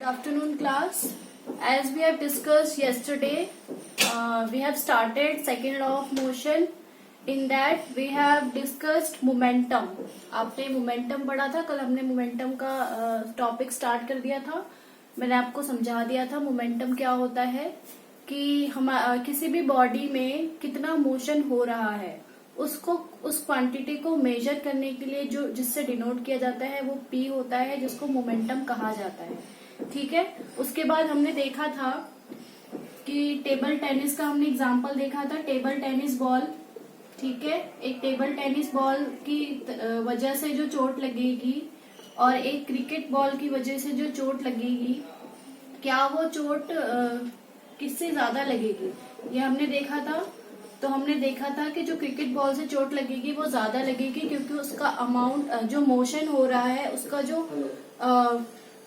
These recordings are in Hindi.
Good afternoon, class. As we have discussed yesterday, we have started second law of motion. In that we have discussed momentum. आपने momentum पढ़ा था कल, हमने momentum का टॉपिक स्टार्ट कर दिया था. मैंने आपको समझा दिया था momentum क्या होता है, कि हम किसी भी बॉडी में कितना मोशन हो रहा है उसको उस क्वांटिटी को मेजर करने के लिए जो जिससे डिनोट किया जाता है वो P होता है, जिसको मोमेंटम कहा जाता है. ठीक है. उसके बाद हमने देखा था कि टेबल टेनिस का हमने एग्जांपल देखा था. टेबल टेनिस बॉल, ठीक है, एक टेबल टेनिस बॉल की वजह से जो चोट लगेगी और एक क्रिकेट बॉल की वजह से जो चोट लगेगी, क्या वो चोट किससे ज्यादा लगेगी, ये हमने देखा था. तो हमने देखा था कि जो क्रिकेट बॉल से चोट लगेगी वो ज्यादा लगेगी, क्योंकि उसका अमाउंट जो मोशन हो रहा है, उसका जो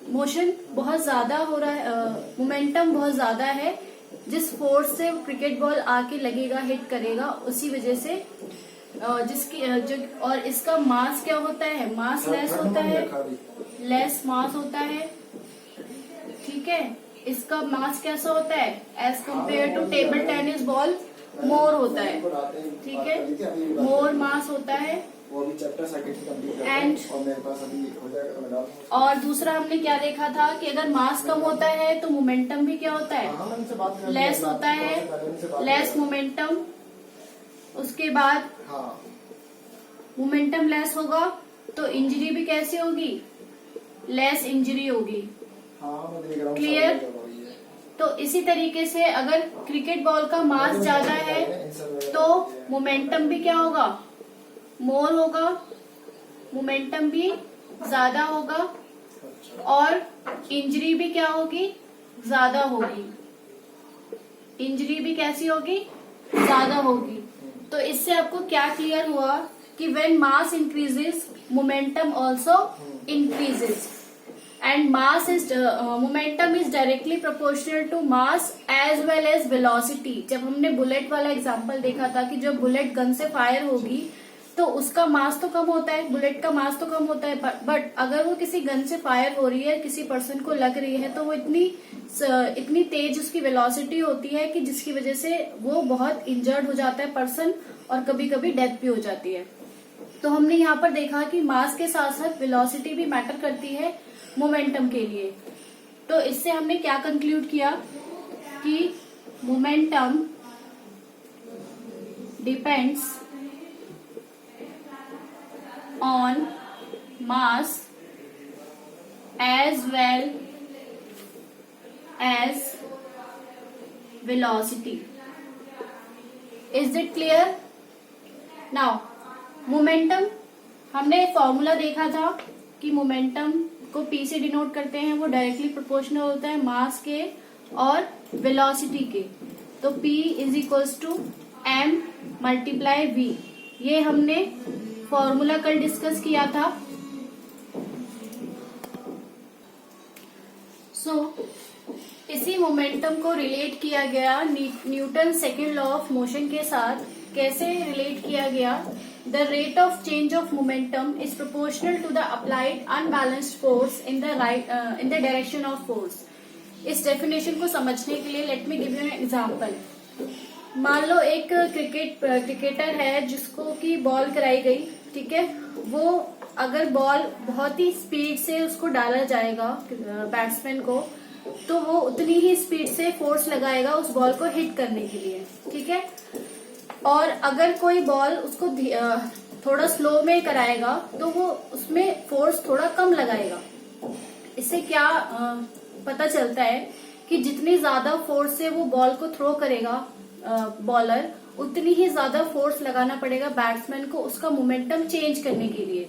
मोशन बहुत ज्यादा हो रहा है, मोमेंटम बहुत ज्यादा है. जिस फोर्स से क्रिकेट बॉल आके लगेगा, हिट करेगा, उसी वजह से जिसकी जो, और इसका मास क्या होता है, मास लेस होता है, लेस मास होता है. ठीक है. इसका मास कैसा होता है, as compared to table tennis ball more होता है. ठीक है, मोर मास होता है. एंड और दूसरा हमने क्या देखा था कि अगर मास कम होता है तो मोमेंटम भी क्या होता है, लेस होता है, लेस मोमेंटम. उसके बाद मोमेंटम लेस होगा तो इंजरी भी कैसी होगी, लेस इंजरी होगी. क्लियर. तो इसी तरीके से अगर क्रिकेट बॉल का मास ज्यादा है तो मोमेंटम भी क्या होगा, मोर होगा, मोमेंटम भी ज्यादा होगा, और इंजरी भी क्या होगी, ज्यादा होगी. इंजरी भी कैसी होगी, ज्यादा होगी. तो इससे आपको क्या क्लियर हुआ कि when mass increases momentum also increases, and mass is momentum is directly proportional to mass as well as velocity. जब हमने बुलेट वाला एग्जांपल देखा था कि जब बुलेट गन से फायर होगी तो उसका मास तो कम होता है, बुलेट का मास तो कम होता है, बट अगर वो किसी गन से फायर हो रही है, किसी पर्सन को लग रही है, तो वो इतनी तेज उसकी वेलोसिटी होती है कि जिसकी वजह से वो बहुत इंजर्ड हो जाता है पर्सन, और कभी कभी डेथ भी हो जाती है. तो हमने यहाँ पर देखा कि मास के साथ साथ वेलोसिटी भी मैटर करती है मोमेंटम के लिए. तो इससे हमने क्या कंक्लूड किया कि momentum depends on mass as well as velocity. Is it clear? Now momentum, हमने फॉर्मूला देखा था कि मोमेंटम को P से डिनोट करते हैं, वो डायरेक्टली प्रोपोर्शनल होता है मास के और वेलोसिटी के. तो P is equals to M multiply V. ये हमने फॉर्मूला कल डिस्कस किया था. इसी मोमेंटम को रिलेट किया गया Newton second law of motion के साथ. कैसे रिलेट किया गया, the rate of change of momentum is proportional to the applied unbalanced force in the direction of force. इस डेफिनेशन को समझने के लिए let me give you an example. मान लो एक क्रिकेटर है जिसको की बॉल कराई गई. ठीक है. वो अगर बॉल बहुत ही स्पीड से उसको डाला जाएगा बैट्समैन को, तो वो उतनी ही स्पीड से फोर्स लगाएगा उस बॉल को हिट करने के लिए. ठीक है. और अगर कोई बॉल उसको थोड़ा स्लो में कराएगा तो वो उसमें फोर्स थोड़ा कम लगाएगा. इससे क्या पता चलता है कि जितनी ज्यादा फोर्स से वो बॉल को थ्रो करेगा बॉलर, उतनी ही ज्यादा फोर्स लगाना पड़ेगा बैट्समैन को उसका मोमेंटम चेंज करने के लिए,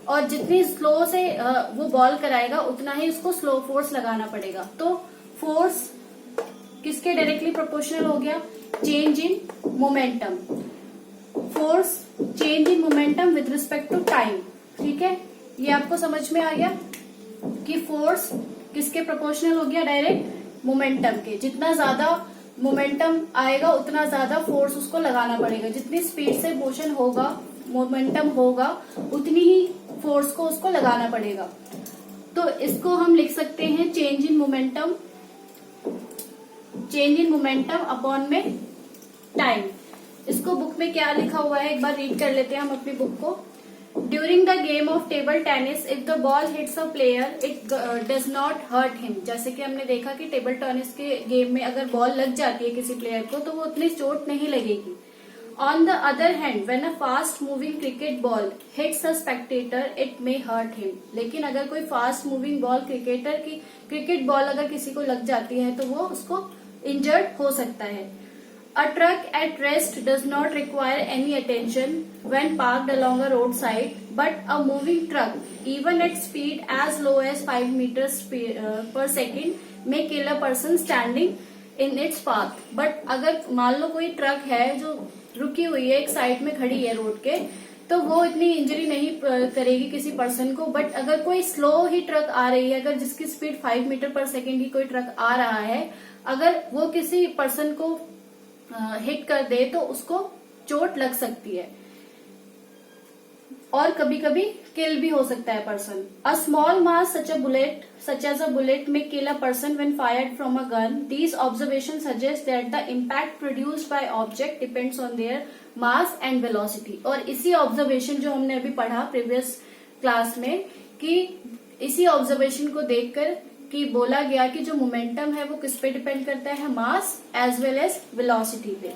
और जितनी स्लो से वो बॉल कराएगा उतना ही उसको स्लो फोर्स लगाना पड़ेगा. तो फोर्स किसके डायरेक्टली प्रोपोर्शनल हो गया, change in momentum. Force change in momentum with respect to time. ठीक है. ये आपको समझ में आ गया कि फोर्स किसके प्रोपोर्शनल हो गया, डायरेक्ट मोमेंटम के. जितना ज्यादा मोमेंटम आएगा उतना ज्यादा फोर्स उसको लगाना पड़ेगा. जितनी स्पीड से मोशन होगा, मोमेंटम होगा, उतनी ही फोर्स को उसको लगाना पड़ेगा. तो इसको हम लिख सकते हैं चेंज इन मोमेंटम अपॉन में टाइम। इसको बुक में क्या लिखा हुआ है एक बार रीड कर लेते हैं हम अपनी बुक को। During the game of table tennis if the ball hits a player it does not hurt him. जैसे कि हमने देखा कि टेबल टेनिस के गेम में अगर बॉल लग जाती है किसी प्लेयर को तो वो उतनी चोट नहीं लगेगी। On the other hand when a fast moving cricket ball hits a spectator it may hurt him. लेकिन अगर कोई fast moving ball cricket ball अगर किसी को लग जाती है तो वो उसको इंजर्ड हो सकता है। A truck at rest does not require any attention when parked along a roadside, but a moving truck, even at speed as low as 5 meters per second, may kill a person standing in its path. But अगर मान लो कोई ट्रक है जो रुकी हुई है एक साइड में खड़ी है रोड के, तो वो इतनी इंजरी नहीं करेगी किसी पर्सन को। बट अगर कोई स्लो ही ट्रक आ रही है, अगर जिसकी स्पीड 5 मीटर पर सेकेंड की कोई ट्रक आ रहा है, अगर वो किसी पर्सन को हिट कर दे तो उसको चोट लग सकती है और कभी कभी किल भी हो सकता है person. A small mass such as a bullet में kill a person when fired from a gun. These observation suggest that the impact produced by object depends on their mass and velocity. और इसी ऑब्जर्वेशन जो हमने अभी पढ़ा प्रीवियस क्लास में कि इसी ऑब्जर्वेशन को देखकर कि बोला गया कि जो मोमेंटम है वो किस पे डिपेंड करता है, mass as well as velocity पे।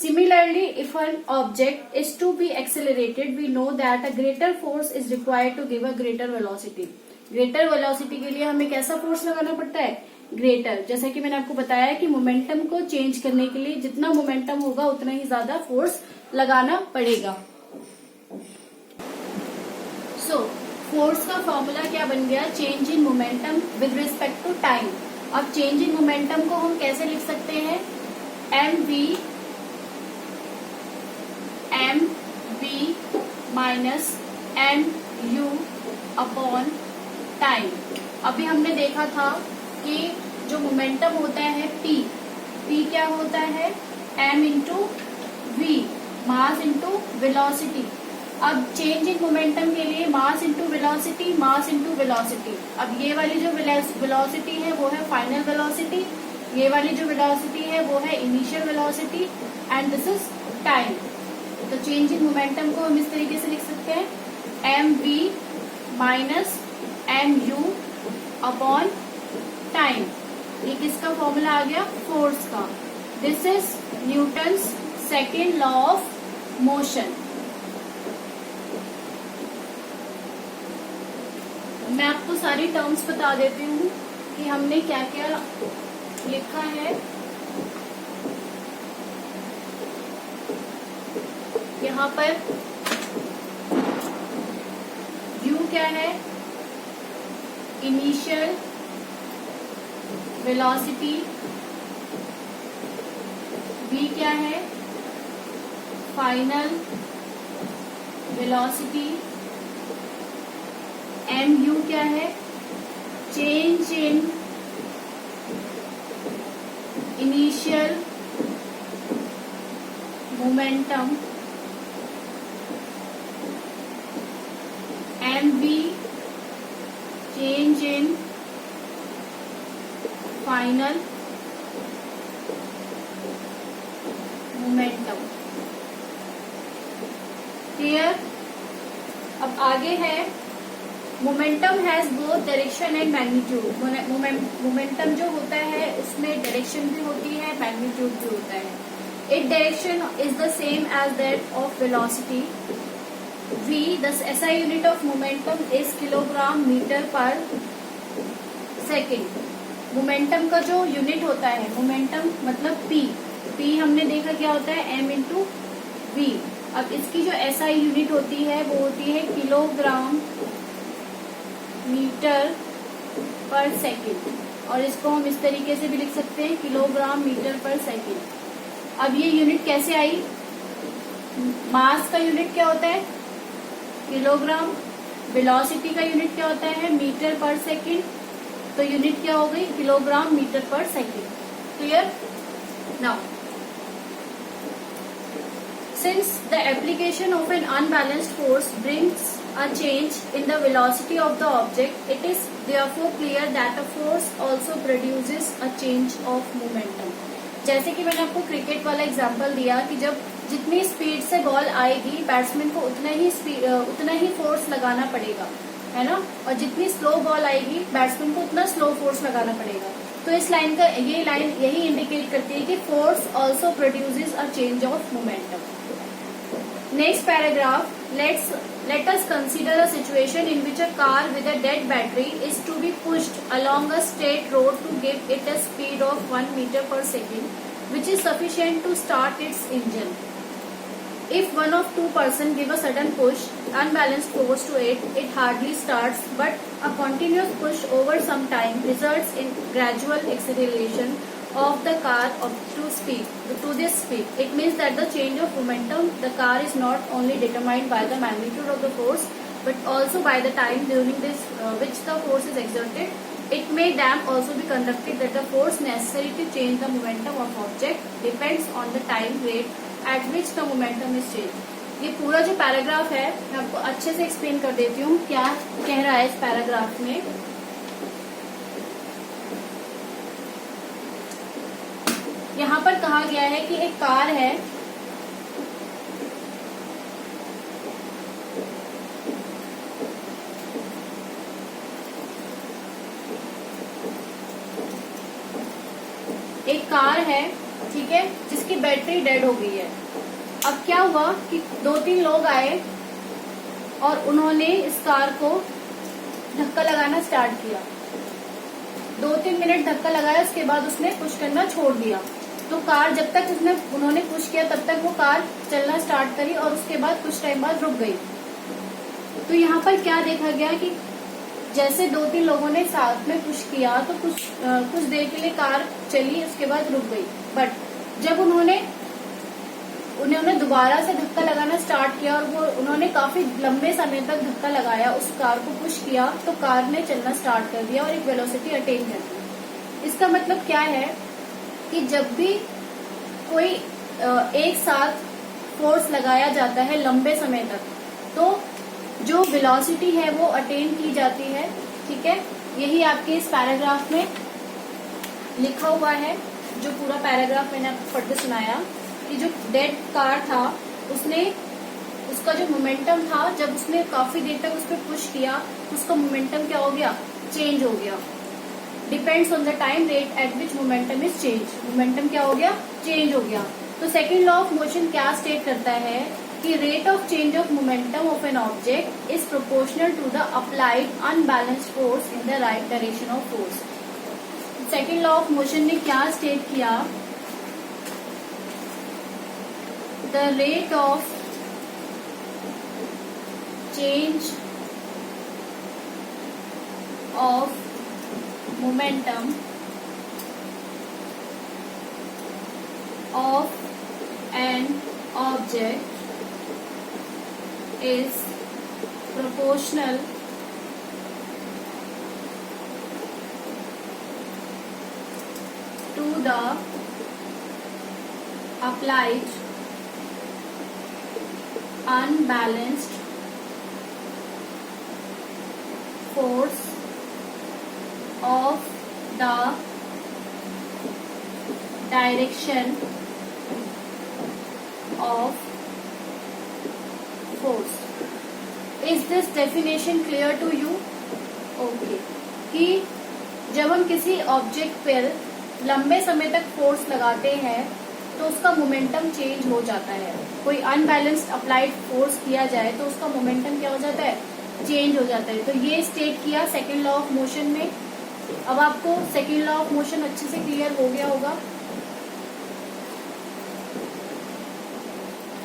Similarly if an object is to be accelerated we know that a greater force is required to give a greater velocity. Greater velocity के लिए हमें कैसा फोर्स लगाना पड़ता है, ग्रेटर। जैसा कि मैंने आपको बताया कि मोमेंटम को चेंज करने के लिए जितना मोमेंटम होगा उतना ही ज्यादा फोर्स लगाना पड़ेगा। सो फोर्स का फॉर्मूला क्या बन गया, change in momentum with respect to time. अब चेंज इन मोमेंटम को हम कैसे लिख सकते हैं, M V minus M U upon time. अभी हमने देखा था कि जो मोमेंटम होता है पी क्या होता है, M into V, mass into velocity. अब चेंज इन मोमेंटम के लिए mass into velocity, mass into velocity. अब ये वाली जो वेलोसिटी है वो है फाइनल वेलोसिटी, ये वाली जो वेलोसिटी है वो है initial velocity and this is time. तो चेंज इन मोमेंटम को हम इस तरीके से लिख सकते हैं, M V minus M U upon time. ये किसका फॉर्मूला आ गया, फोर्स का। This is Newton's second law of motion. मैं आपको सारी टर्म्स बता देती हूँ कि हमने क्या क्या लिखा है। यहाँ पर u क्या है, इनिशियल वेलोसिटी, v क्या है, फाइनल वेलोसिटी, एम यू क्या है, change in initial momentum, M V change in final momentum. Clear. अब आगे है momentum has both direction and magnitude. Momentum जो होता है उसमें डायरेक्शन भी होती है, मैग्नीट्यूड भी होता है। It direction is the same as that of velocity. v, the SI unit of momentum is kilogram metre per second. Momentum का जो यूनिट होता है, मोमेंटम मतलब p हमने देखा क्या होता है, m इंटू वी। अब इसकी जो SI यूनिट होती है वो होती है किलोग्राम मीटर पर सेकेंड, और इसको हम इस तरीके से भी लिख सकते हैं, किलोग्राम मीटर पर सेकेंड। अब ये यूनिट कैसे आई, मास का यूनिट क्या होता है, किलोग्राम, वेलोसिटी का यूनिट क्या होता है, मीटर पर सेकेंड, तो यूनिट क्या हो गई, kilogram metre per second. Clear. Now since the application of an unbalanced force brings a change in the velocity of the object, it is therefore clear that a force also produces a change of momentum. जैसे कि मैंने आपको क्रिकेट वाला एग्जांपल दिया कि जब जितनी स्पीड से बॉल आएगी बैट्समैन को उतना ही फोर्स लगाना पड़ेगा, है ना, और जितनी स्लो बॉल आएगी बैट्समैन को उतना स्लो फोर्स लगाना पड़ेगा. तो इस लाइन का ये लाइन यही इंडिकेट करती है कि force also produces a change of momentum. Next paragraph, let us consider a situation in which a car with a dead battery is to be pushed along a straight road to give it a speed of 1 meter per second, which is sufficient to start its engine. If one of two persons give a sudden push, unbalanced force to it, it hardly starts, but a continuous push over some time results in gradual acceleration of the car up to this speed. It means that the change of momentum the car is not only determined by the magnitude of the force but also by the time during which the force is exerted. It may damn also be conducted that the force necessary to change the momentum of object depends on the time rate at which the momentum is changed. ये पूरा जो पैराग्राफ है मैं आपको अच्छे से एक्सप्लेन कर देती हूँ क्या कह रहा है इस पैराग्राफ में. यहाँ पर कहा गया है कि एक कार है, ठीक है, जिसकी बैटरी डेड हो गई है. अब क्या हुआ कि 2-3 लोग आए और उन्होंने इस कार को धक्का लगाना स्टार्ट किया. 2-3 मिनट धक्का लगाया, उसके बाद उसने पुश करना छोड़ दिया. तो कार जब तक उन्होंने पुश किया तब तक वो कार चलना स्टार्ट करी और उसके बाद कुछ टाइम बाद रुक गई. तो यहाँ पर क्या देखा गया कि जैसे 2-3 लोगों ने साथ में पुश किया तो कुछ देर के लिए कार चली, उसके बाद रुक गई. बट जब उन्होंने दोबारा से धक्का लगाना स्टार्ट किया और उन्होंने काफी लंबे समय तक धक्का लगाया, उस कार को पुश किया, तो कार ने चलना स्टार्ट कर दिया और एक वेलोसिटी अटेन कर दी. इसका मतलब क्या है कि जब भी कोई एक साथ फोर्स लगाया जाता है लंबे समय तक तो जो वेलोसिटी है वो अटेन की जाती है. ठीक है, यही आपके इस पैराग्राफ में लिखा हुआ है. जो पूरा पैराग्राफ मैंने आपको पढ़ के सुनाया कि जो डेड कार था उसका जो मोमेंटम था, जब उसने काफी देर तक उस पर पुश किया उसका मोमेंटम क्या हो गया, चेंज हो गया. Depends on the time rate at which momentum is change. Momentum क्या हो गया, चेंज हो गया. तो सेकेंड लॉ ऑफ मोशन क्या स्टेट करता है कि rate of change of momentum of an object is proportional to the applied unbalanced force in the right direction of force. Second law of motion ने क्या स्टेट किया, the rate of change of momentum of an object is proportional to the applied unbalanced force of the direction of force. Is this definition clear to you? Okay. कि जब हम किसी ऑब्जेक्ट पर लंबे समय तक फोर्स लगाते हैं तो उसका मोमेंटम चेंज हो जाता है. कोई अनबैलेंस्ड अप्लाइड फोर्स किया जाए तो उसका मोमेंटम क्या हो जाता है, चेंज हो जाता है. तो ये स्टेट किया सेकेंड लॉ ऑफ मोशन में. अब आपको सेकेंड लॉ ऑफ मोशन अच्छे से क्लियर हो गया होगा.